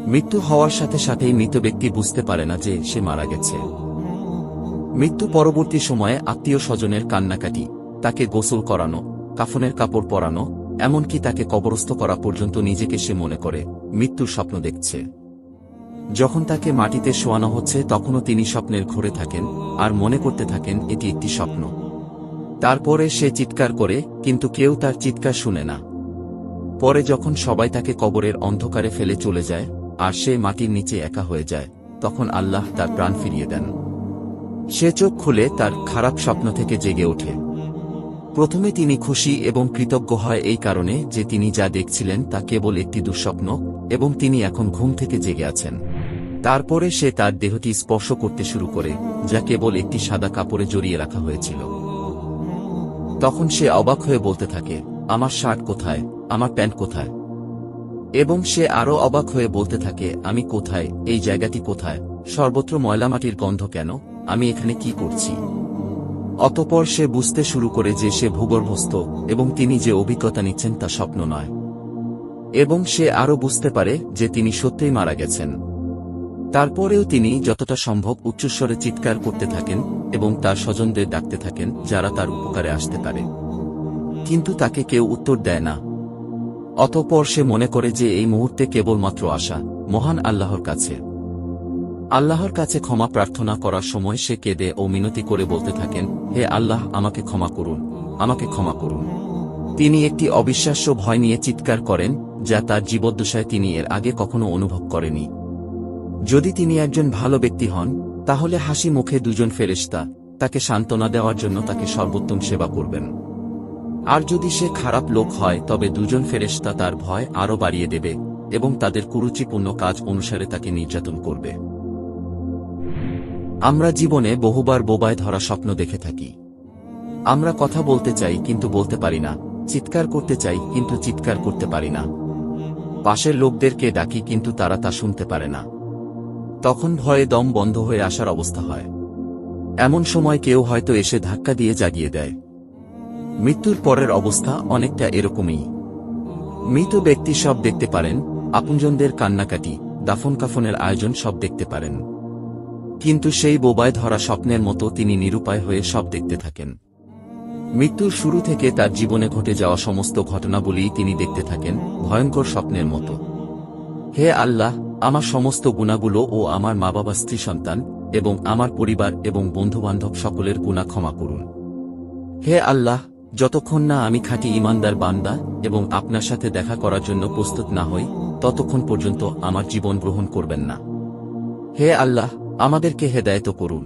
মৃত্যু হওয়ার সাথে সাথেই মৃত ব্যক্তি বুঝতে পারে না যে সে মারা গেছে। মৃত্যু পরবর্তী সময়ে আত্মীয় স্বজনের কান্নাকাটি, তাকে গোসল করানো, কাফনের কাপড় পরানো, এমনকি তাকে কবরস্থ করা পর্যন্ত নিজেকে সে মনে করে মৃত্যুর স্বপ্ন দেখছে। যখন তাকে মাটিতে শোয়ানো হচ্ছে তখনও তিনি স্বপ্নের ঘোরে থাকেন আর মনে করতে থাকেন এটি একটি স্বপ্ন। তারপরে সে চিৎকার করে, কিন্তু কেউ তার চিৎকার শুনে না। পরে যখন সবাই তাকে কবরের অন্ধকারে ফেলে চলে যায় আর সে মাটির নিচে একা হয়ে যায়, তখন আল্লাহ তার প্রাণ ফিরিয়ে দেন। সে চোখ খুলে তার খারাপ স্বপ্ন থেকে জেগে ওঠে। প্রথমে তিনি খুশি এবং কৃতজ্ঞ হয় এই কারণে যে তিনি যা দেখছিলেন তা কেবল একটি দুঃস্বপ্ন এবং তিনি এখন ঘুম থেকে জেগে আছেন। তারপরে সে তার দেহটি স্পর্শ করতে শুরু করে, যা কেবল একটি সাদা কাপড়ে জড়িয়ে রাখা হয়েছিল। তখন সে অবাক হয়ে বলতে থাকে, আমার শার্ট কোথায়, আমার প্যান্ট কোথায়? এবং সে আরও অবাক হয়ে বলতে থাকে, আমি কোথায়, এই জায়গাটি কোথায়, সর্বত্র ময়লামাটির গন্ধ কেন, আমি এখানে কি করছি? অতঃপর সে বুঝতে শুরু করে যে সে ভূগর্ভস্থ এবং তিনি যে অভিজ্ঞতা নিচ্ছেন তা স্বপ্ন নয়। এবং সে আরও বুঝতে পারে যে তিনি সত্যিই মারা গেছেন। তারপরেও তিনি যতটা সম্ভব উচ্চস্বরে চিৎকার করতে থাকেন এবং তার স্বজনদের ডাকতে থাকেন যারা তার উপকারে আসতে পারে, কিন্তু তাকে কেউ উত্তর দেয় না। অতঃপর সে মনে করে যে এই মুহূর্তে কেবলমাত্র আশা মহান আল্লাহর কাছে। আল্লাহর কাছে ক্ষমা প্রার্থনা করার সময় সে কেঁদে ও মিনতি করে বলতে থাকেন, হে আল্লাহ, আমাকে ক্ষমা করুন, আমাকে ক্ষমা করুন। তিনি একটি অবিশ্বাস্য ভয় নিয়ে চিৎকার করেন যা তার জীবদ্দশায় তিনি এর আগে কখনো অনুভব করেনি। যদি তিনি একজন ভালো ব্যক্তি হন, তাহলে হাসি মুখে দুজন ফেরেশতা তাকে সান্ত্বনা দেওয়ার জন্য তাকে সর্বোত্তম সেবা করবেন। আর যদি সে খারাপ লোক হয় তবে দুজন ফেরেশতা তার ভয় আরও বাড়িয়ে দেবে এবং তাদের কুরুচিপূর্ণ কাজ অনুসারে তাকে নির্যাতন করবে। আমরা জীবনে বহুবার বোবায় ধরা স্বপ্ন দেখে থাকি। আমরা কথা বলতে চাই কিন্তু বলতে পারি না, চিৎকার করতে চাই কিন্তু চিৎকার করতে পারি না, পাশের লোকদেরকে ডাকি কিন্তু তারা তা শুনতে পারে না। তখন ভয়ে দম বন্ধ হয়ে আসার অবস্থা হয়। এমন সময় কেউ হয়তো এসে ধাক্কা দিয়ে জাগিয়ে দেয়। মৃত্যুর পরের অবস্থা অনেকটা এরকমই। মৃত ব্যক্তি সব দেখতে পারেন, আপনজনদের কান্নাকাটি, দাফন কাফনের আয়োজন সব দেখতে পারেন, কিন্তু সেই বোবায় ধরা স্বপ্নের মতো তিনি নিরুপায় হয়ে সব দেখতে থাকেন। মৃত্যুর শুরু থেকে তার জীবনে ঘটে যাওয়া সমস্ত ঘটনাবলী তিনি দেখতে থাকেন ভয়ঙ্কর স্বপ্নের মতো। হে আল্লাহ, আমার সমস্ত গুনাহগুলো ও আমার মা বাবা, স্ত্রী, সন্তান এবং আমার পরিবার এবং বন্ধুবান্ধব সকলের গুনাহ ক্ষমা করুন। হে আল্লাহ, যতক্ষণ না আমি খাঁটি ঈমানদার বান্দা এবং আপনার সাথে দেখা করার জন্য প্রস্তুত না হই, ততক্ষণ পর্যন্ত আমার জীবন গ্রহণ করবেন না। হে আল্লাহ, আমাদেরকে হেদায়েত করুন।